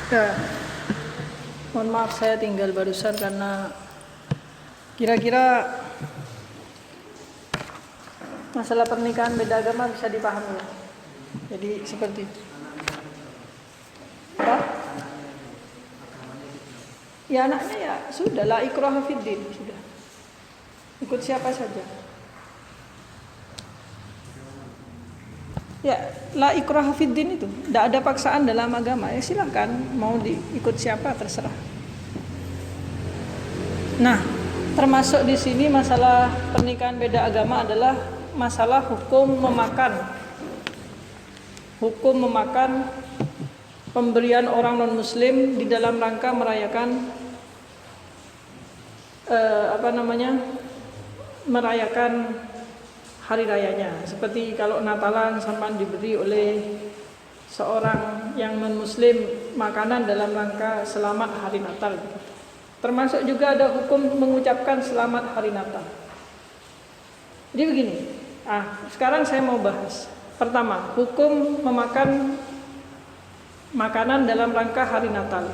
Ya, mohon maaf saya tinggal barusan karena kira-kira masalah pernikahan beda agama bisa dipahami. Jadi seperti itu. Apa? Ya anaknya ya sudah la ikraha fiddin, sudah. Ikut siapa saja. Ya, la ikraha fiddin itu, tidak ada paksaan dalam agama. Ya silakan mau diikut siapa terserah. Nah, termasuk di sini masalah pernikahan beda agama adalah masalah hukum memakan. Hukum memakan pemberian orang non muslim di dalam rangka merayakan merayakan hari rayanya. Seperti kalau Natalan sampan diberi oleh seorang yang non muslim makanan dalam rangka selamat hari Natal. Termasuk juga ada hukum mengucapkan selamat hari Natal. Jadi begini. Sekarang saya mau bahas. Pertama, hukum memakan makanan dalam rangka hari Natal.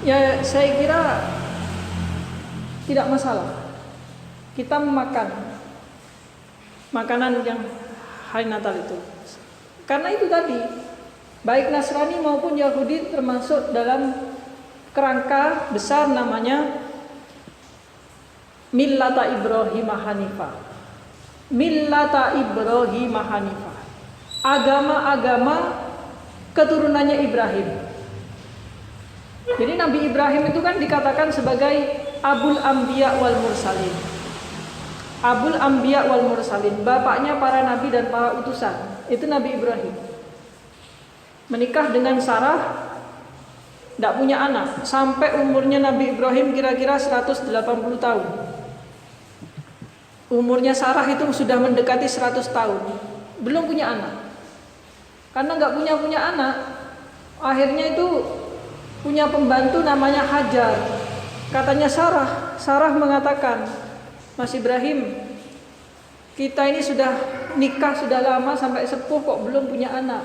Ya, saya kira tidak masalah. Kita memakan makanan yang hari Natal itu. Karena itu tadi, baik Nasrani maupun Yahudi termasuk dalam kerangka besar namanya Millata Ibrahim Hanifah. Millata Ibrahim Hanifah. Agama-agama keturunannya Ibrahim. Jadi Nabi Ibrahim itu kan dikatakan sebagai Abul Anbiya wal Mursalin. Abul Anbiya wal Mursalin, bapaknya para nabi dan para utusan. Itu Nabi Ibrahim. Menikah dengan Sarah, tidak punya anak. Sampai umurnya Nabi Ibrahim kira-kira 180 tahun. Umurnya Sarah itu sudah mendekati 100 tahun. Belum punya anak. Karena nggak punya anak, akhirnya itu punya pembantu namanya Hajar. Katanya Sarah mengatakan, Mas Ibrahim, kita ini sudah nikah sudah lama sampai sepuh kok belum punya anak.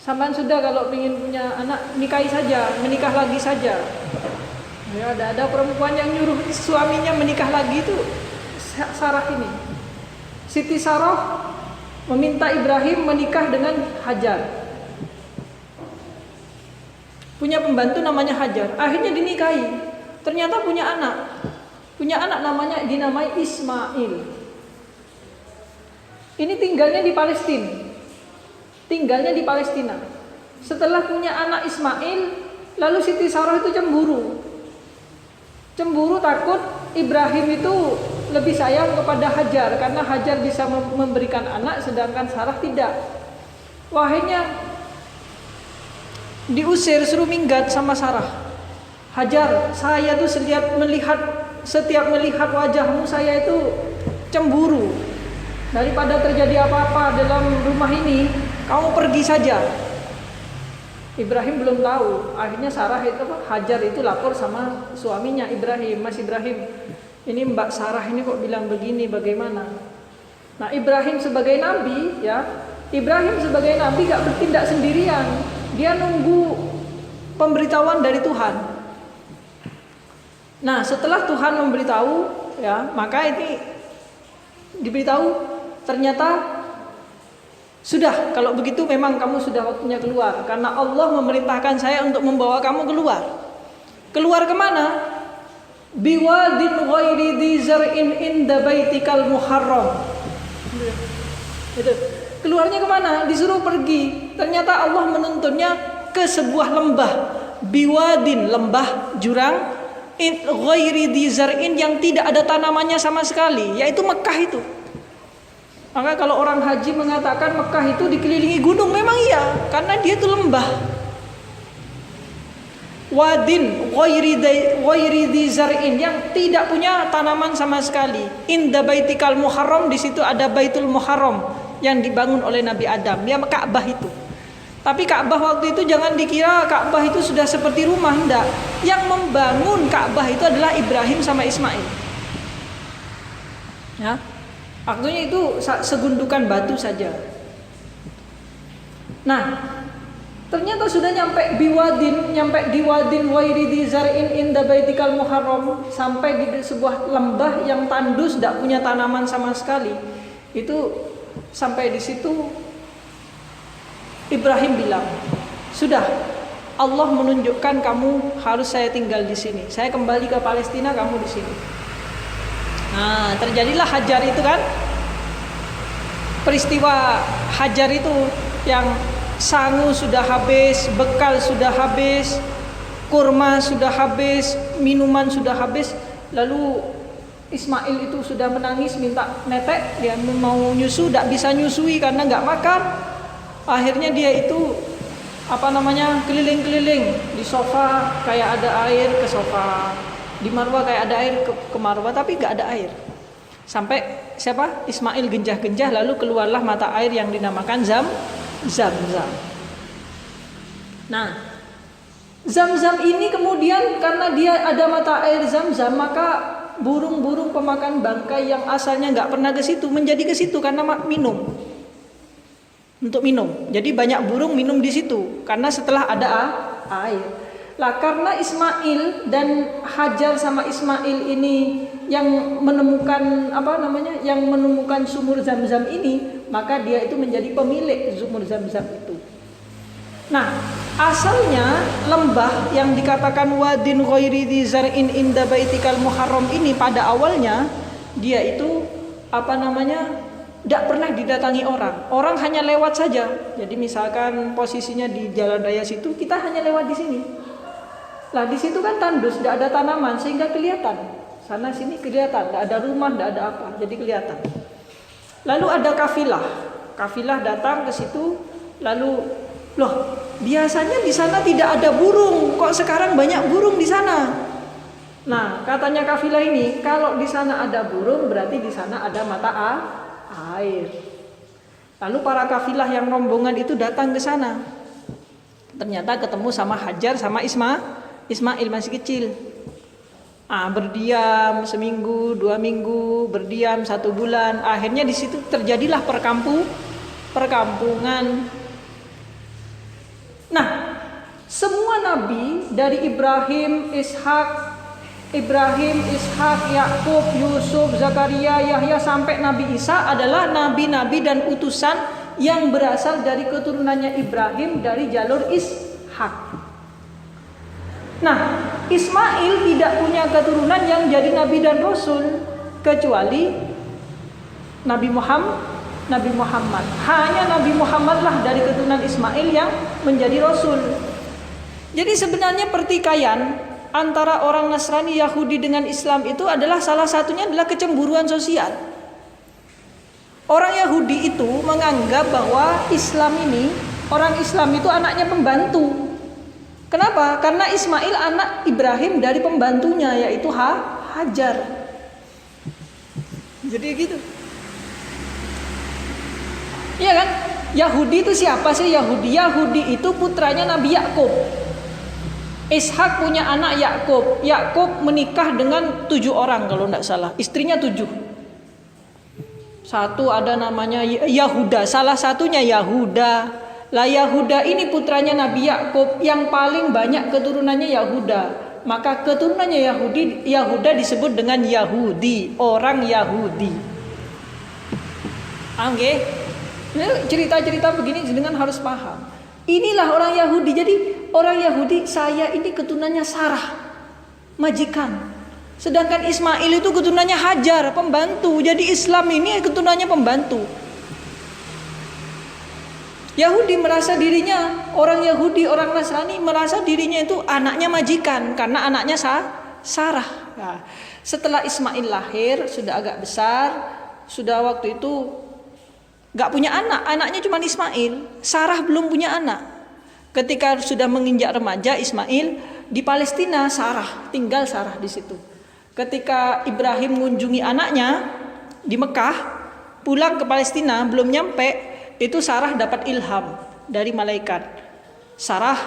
Sampai sudah kalau ingin punya anak nikahi saja, menikah lagi saja. Ya, ada perempuan yang nyuruh suaminya menikah lagi itu Sarah ini. Siti Sarah meminta Ibrahim menikah dengan Hajar. Punya pembantu namanya Hajar. Akhirnya dinikahi. Ternyata punya anak. Punya anak dinamai Ismail. Ini tinggalnya di Palestina. Setelah punya anak Ismail, lalu Siti Sarah itu cemburu. Cemburu takut Ibrahim itu lebih sayang kepada Hajar karena Hajar bisa memberikan anak sedangkan Sarah tidak. Akhirnya diusir, suruh minggat sama Sarah. Hajar, saya tuh setiap melihat wajahmu saya itu cemburu. Daripada terjadi apa-apa dalam rumah ini, kamu pergi saja. Ibrahim belum tahu. Akhirnya Hajar itu lapor sama suaminya Ibrahim, Mas Ibrahim, ini Mbak Sarah ini kok bilang begini, bagaimana? Nah, Ibrahim sebagai nabi gak bertindak sendirian. Dia nunggu pemberitahuan dari Tuhan. Nah, setelah Tuhan memberitahu, ya, maka ini diberitahu ternyata sudah, kalau begitu memang kamu sudah waktunya keluar karena Allah memerintahkan saya untuk membawa kamu keluar. Keluar kemana? Biwadin ghairi dzi zar'in inda baitikal muharram. Itu. Keluarnya kemana? Disuruh pergi. Ternyata Allah menuntunnya ke sebuah lembah. Biwadin, lembah jurang, ghairi dzi zar'in yang tidak ada tanamannya sama sekali, yaitu Mekah itu. Maka kalau orang haji mengatakan Mekah itu dikelilingi gunung, memang iya, karena dia itu lembah. Wadin ghairi dzi zar'in yang tidak punya tanaman sama sekali. Inda baitikal muharram, di situ ada Baitul Muharram yang dibangun oleh Nabi Adam, ya Ka'bah itu. Tapi Ka'bah waktu itu jangan dikira Ka'bah itu sudah seperti rumah, enggak. Yang membangun Ka'bah itu adalah Ibrahim sama Ismail. Ya. Waktunya itu segundukan batu saja. Nah, Ternyata sudah nyampe di wadin wairi di zar'in inda baitikal muharram, sampai di sebuah lembah yang tandus, tidak punya tanaman sama sekali. Itu sampai di situ Ibrahim bilang, sudah, Allah menunjukkan kamu harus saya tinggal di sini. Saya kembali ke Palestina, kamu di sini. Nah, terjadilah Hajar itu kan. Peristiwa Hajar itu yang sangu sudah habis, bekal sudah habis, kurma sudah habis, minuman sudah habis. Lalu Ismail itu sudah menangis minta netek, dia mau nyusu, tidak bisa nyusui karena nggak makan. Akhirnya dia itu keliling-keliling di sofa, kayak ada air ke sofa, di marwah kayak ada air ke marwah, tapi nggak ada air. Sampai Ismail genjah-genjah, lalu keluarlah mata air yang dinamakan Zam-Zam. Nah, Zam-Zam ini kemudian karena dia ada mata air Zam-Zam, maka burung-burung pemakan bangkai yang asalnya nggak pernah ke situ menjadi ke situ karena untuk minum. Jadi banyak burung minum di situ karena setelah ada air. Lah karena Ismail dan Hajar sama Ismail ini yang menemukan yang menemukan sumur Zam-Zam ini, maka dia itu menjadi pemilik sumur Zam-Zam itu. Nah, asalnya lembah yang dikatakan wadin ghairi dzi zar'in inda baitikal muharram ini pada awalnya dia itu tidak pernah didatangi orang. Orang hanya lewat saja. Jadi misalkan posisinya di jalan raya situ, kita hanya lewat di sini. Lah di situ kan tandus, tidak ada tanaman sehingga kelihatan. Sana sini kelihatan, tidak ada rumah, tidak ada apa, jadi kelihatan. Lalu ada kafilah datang ke situ, lalu biasanya di sana tidak ada burung, kok sekarang banyak burung di sana. Nah, katanya kafilah ini, kalau di sana ada burung berarti di sana ada mata air. Lalu para kafilah yang rombongan itu datang ke sana. Ternyata ketemu sama Hajar sama Ismail masih kecil. Berdiam seminggu, 2 minggu, berdiam 1 bulan. Akhirnya di situ terjadilah perkampungan. Nah, semua nabi dari Ibrahim, Ishak, Yakub, Yusuf, Zakaria, Yahya sampai Nabi Isa adalah nabi-nabi dan utusan yang berasal dari keturunannya Ibrahim dari jalur Ishak. Nah, Ismail tidak punya keturunan yang jadi nabi dan rasul kecuali Nabi Muhammad. Hanya Nabi Muhammadlah dari keturunan Ismail yang menjadi rasul. Jadi sebenarnya pertikaian antara orang Nasrani, Yahudi dengan Islam itu adalah salah satunya adalah kecemburuan sosial. Orang Yahudi itu menganggap bahwa orang Islam itu anaknya pembantu. Kenapa? Karena Ismail anak Ibrahim dari pembantunya yaitu Hajar. Jadi gitu. Iya kan? Yahudi itu siapa sih Yahudi? Yahudi itu putranya Nabi Yakub. Ishak punya anak Yakub. Yakub menikah dengan 7 orang kalau tidak salah. Istrinya 7. Satu ada namanya Yahuda. Salah satunya Yahuda. Lah Yahuda ini putranya Nabi Yakub yang paling banyak keturunannya Yahuda. Maka keturunannya Yahuda disebut dengan Yahudi, orang Yahudi. Oke. Cerita-cerita begini dengan harus paham. Inilah orang Yahudi. Jadi orang Yahudi, saya ini keturunannya Sarah, majikan. Sedangkan Ismail itu keturunannya Hajar, pembantu. Jadi Islam ini keturunannya pembantu. Yahudi merasa dirinya, orang Yahudi, orang Nasrani merasa dirinya itu anaknya majikan karena anaknya Sarah. Nah, setelah Ismail lahir, sudah agak besar, sudah waktu itu gak punya anak, anaknya cuma Ismail. Sarah belum punya anak. Ketika sudah menginjak remaja, Ismail di Palestina, tinggal Sarah di situ. Ketika Ibrahim mengunjungi anaknya di Mekah, pulang ke Palestina belum nyampe. Itu Sarah dapat ilham dari malaikat. Sarah,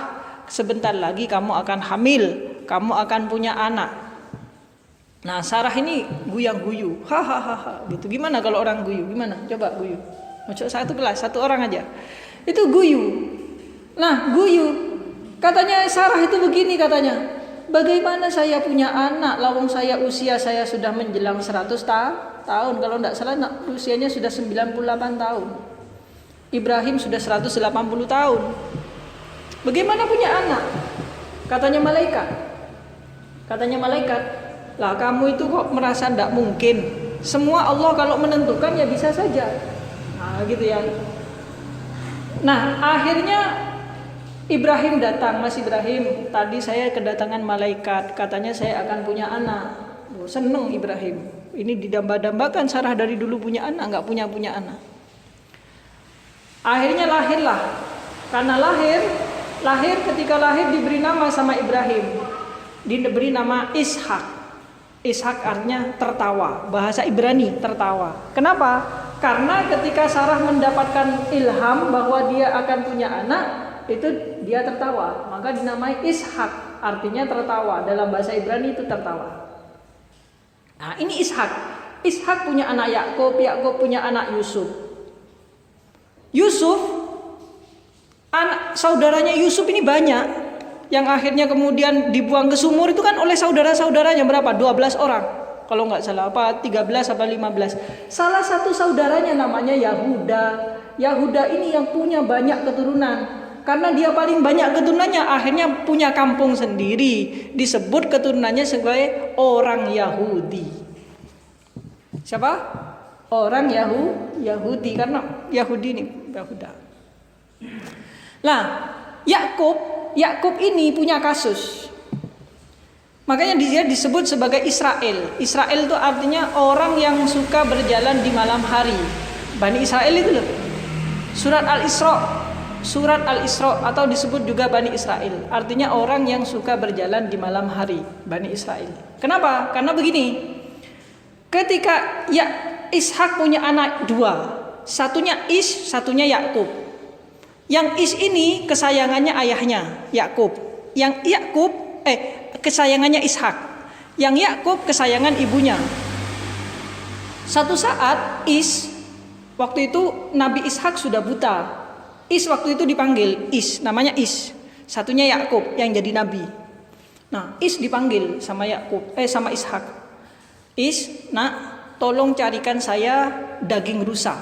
sebentar lagi kamu akan hamil, kamu akan punya anak. Nah, Sarah ini guyang-guyu, hahaha, gitu. Gimana kalau orang guyu? Gimana? Coba guyu. Masuk satu kelas, 1 orang aja. Itu guyu. Nah, guyu. Katanya Sarah itu begini katanya. Bagaimana saya punya anak lawang usia saya sudah menjelang 100 tahun. Kalau tidak salah usianya sudah 98 tahun. Ibrahim sudah 180 tahun. Bagaimana punya anak? Katanya malaikat. Lah kamu itu kok merasa tidak mungkin? Semua Allah kalau menentukan ya bisa saja. Nah gitu ya. Nah akhirnya Ibrahim datang, Mas Ibrahim, tadi saya kedatangan malaikat, katanya saya akan punya anak. Seneng Ibrahim. Ini didamba-dambakan Sarah dari dulu punya anak, nggak punya anak. Akhirnya lahirlah. Karena lahir ketika lahir diberi nama sama Ibrahim. Diberi nama Ishak. Ishak artinya tertawa, bahasa Ibrani tertawa. Kenapa? Karena ketika Sarah mendapatkan ilham bahwa dia akan punya anak, itu dia tertawa, maka dinamai Ishak, artinya tertawa. Dalam bahasa Ibrani itu tertawa. Nah ini Ishak punya anak Yakub punya anak Yusuf anak saudaranya Yusuf ini banyak, yang akhirnya kemudian dibuang ke sumur itu kan oleh saudara-saudaranya berapa? 12 orang kalau nggak salah, apa 13 apa 15. Salah satu saudaranya namanya Yahuda ini yang punya banyak keturunan. Karena dia paling banyak keturunannya, akhirnya punya kampung sendiri. Disebut keturunannya sebagai orang Yahudi. Siapa? Orang Yahudi, karena Yahudi ini Yahuda. Nah, Yakub ini punya kasus. Makanya dia disebut sebagai Israel. Israel itu artinya orang yang suka berjalan di malam hari. Bani Israel itu loh. Surat Al-Isra atau disebut juga Bani Israel, artinya orang yang suka berjalan di malam hari, Bani Israel. Kenapa? Karena begini, ketika Ishak punya anak dua, satunya Is, satunya Yakub. Yang Is ini kesayangannya ayahnya Yakub, yang kesayangannya Ishak, yang Yakub kesayangan ibunya. Satu saat waktu itu Nabi Ishak sudah buta. Waktu itu dipanggil namanya satunya Yakub yang jadi nabi. Nah, dipanggil sama sama Ishak. Nak, tolong carikan saya daging rusa.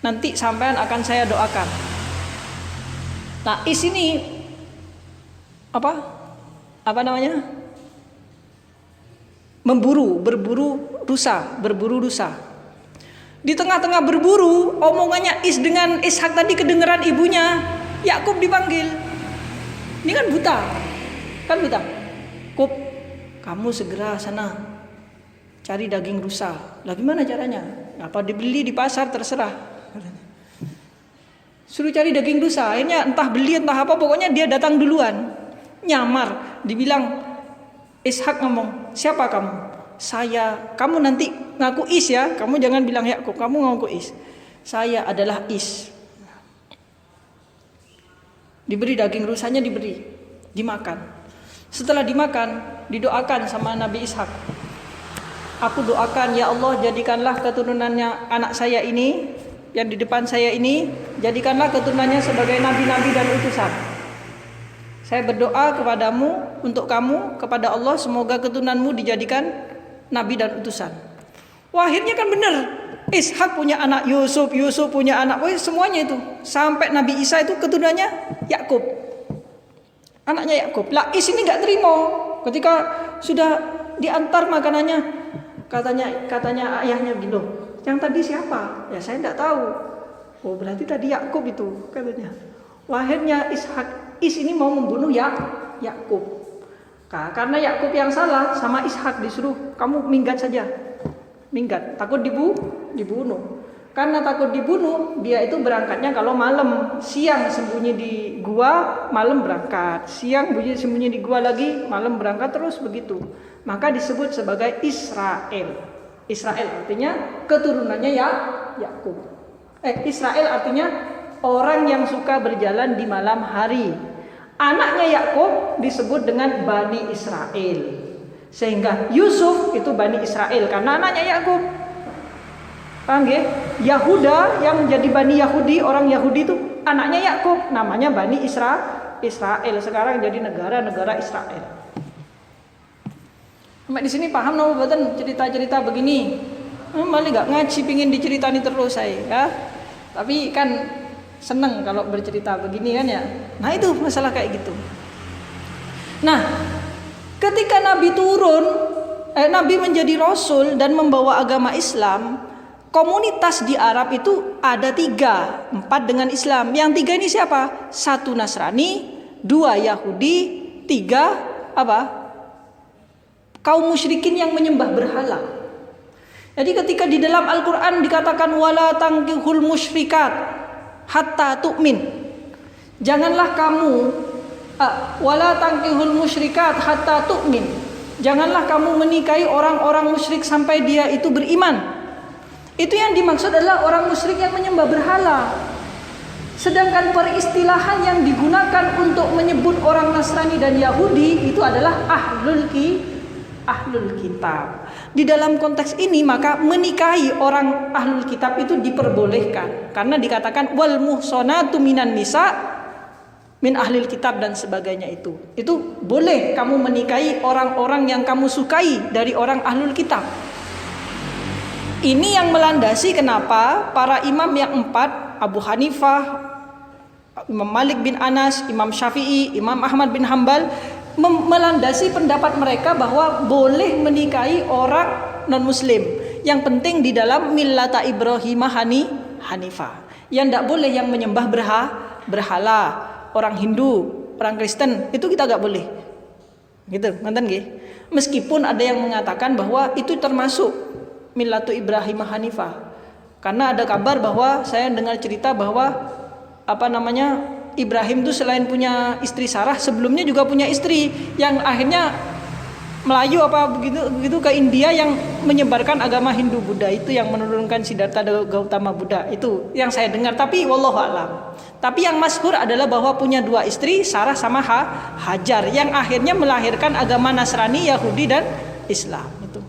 Nanti sampean akan saya doakan. Nah, ini apa namanya? Berburu rusa. Di tengah-tengah berburu, omongannya dengan Ishak tadi kedengeran ibunya. Yakub dipanggil. Ini kan buta. Kub, kamu segera sana cari daging rusa. Lah gimana caranya? Apa dibeli di pasar terserah. Suruh cari daging rusa. Akhirnya entah beli entah apa, pokoknya dia datang duluan. Nyamar, dibilang Ishak ngomong, "Siapa kamu?" Kamu nanti ngaku ya, kamu jangan bilang Yakub, kamu ngaku saya adalah Diberi daging rusanya, dimakan. Setelah dimakan, didoakan sama Nabi Ishak. Aku doakan, ya Allah, jadikanlah keturunannya anak saya ini, yang di depan saya ini, jadikanlah keturunannya sebagai nabi-nabi dan utusan. Saya berdoa kepadamu, untuk kamu, kepada Allah, semoga keturunanmu dijadikan nabi dan utusan. Wah, akhirnya kan benar. Ishak punya anak Yusuf punya anak, semuanya itu. Sampai Nabi Isa itu keturunannya Yakub. Anaknya Yakub. Lah ini enggak terima. Ketika sudah diantar makanannya, katanya ayahnya gitu. Yang tadi siapa? Ya saya enggak tahu. Oh, berarti tadi Yakub itu katanya. Wah, akhirnya ini mau membunuh Yakub. Karena Yakub yang salah, sama Ishak disuruh kamu minggat saja. Takut dibunuh. Karena takut dibunuh, dia itu berangkatnya kalau malam. Siang sembunyi di gua, malam berangkat. Siang sembunyi di gua lagi, malam berangkat, terus begitu. Maka disebut sebagai Israel. Israel artinya keturunannya Yakub. Israel artinya orang yang suka berjalan di malam hari. Anaknya Yakub disebut dengan Bani Israel. Sehingga Yusuf itu Bani Israel karena anaknya Yakub. Paham ya? Yahuda yang jadi Bani Yahudi, orang Yahudi itu anaknya Yakub, namanya Bani Israel. Sekarang jadi negara Israel. Sampai di sini paham no betul cerita-cerita begini. Malah gak ngaji pingin diceritani terus saya ya. Tapi kan seneng kalau bercerita begini kan ya. Nah itu masalah kayak gitu. Nah ketika Nabi turun, Nabi menjadi Rasul dan membawa agama Islam, komunitas di Arab itu ada 3, 4 dengan Islam. Yang 3 ini siapa? 1 Nasrani, 2 Yahudi, 3 apa? Kaum musyrikin yang menyembah berhala. Jadi ketika di dalam Al-Quran dikatakan wala tankihul musyrikat hatta tu'min, janganlah kamu wala tankihul musyrikat hatta tu'min, janganlah kamu menikahi orang-orang musyrik sampai dia itu beriman. Itu yang dimaksud adalah orang musyrik yang menyembah berhala. Sedangkan peristilahan yang digunakan untuk menyebut orang Nasrani dan Yahudi itu adalah ahlul kitab. Di dalam konteks ini maka menikahi orang ahlul kitab itu diperbolehkan karena dikatakan wal muhsanatu minan nisa min ahlil kitab dan sebagainya itu boleh kamu menikahi orang-orang yang kamu sukai dari orang ahlul kitab. Ini yang melandasi kenapa para imam yang 4, Abu Hanifah, Imam Malik bin Anas, Imam Syafi'i, Imam Ahmad bin Hambal melandasi pendapat mereka bahwa boleh menikahi orang non muslim. Yang penting di dalam millata Ibrahim Hanifah. Yang tidak boleh yang menyembah berhala, orang Hindu, orang Kristen, itu kita nggak boleh. Gitu, nonton nggih. Meskipun ada yang mengatakan bahwa itu termasuk millatu Ibrahim Hanifah. Karena ada kabar bahwa saya dengar cerita bahwa Ibrahim itu selain punya istri Sarah, sebelumnya juga punya istri yang akhirnya Melayu begitu ke India yang menyebarkan agama Hindu Buddha, itu yang menurunkan Siddhartha Gautama Buddha, itu yang saya dengar. Tapi wallahu alam. Tapi yang masyhur adalah bahwa punya 2 istri, Sarah sama Hajar, yang akhirnya melahirkan agama Nasrani, Yahudi dan Islam itu.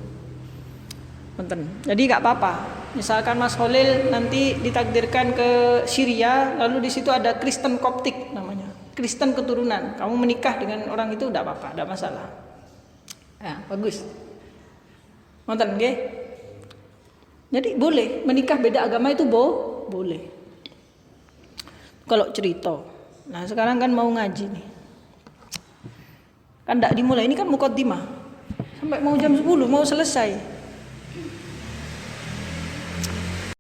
Jadi nggak apa-apa. Misalkan Mas Holil nanti ditakdirkan ke Syria, lalu di situ ada Kristen Koptik namanya, Kristen keturunan. Kamu menikah dengan orang itu tidak apa-apa, tidak masalah. Ya, bagus. Nonton, nggih. Jadi boleh menikah beda agama itu boleh. Kalau cerita. Nah sekarang kan mau ngaji nih. Kan tidak dimulai, ini kan muqaddimah. Sampai mau jam 10 mau selesai.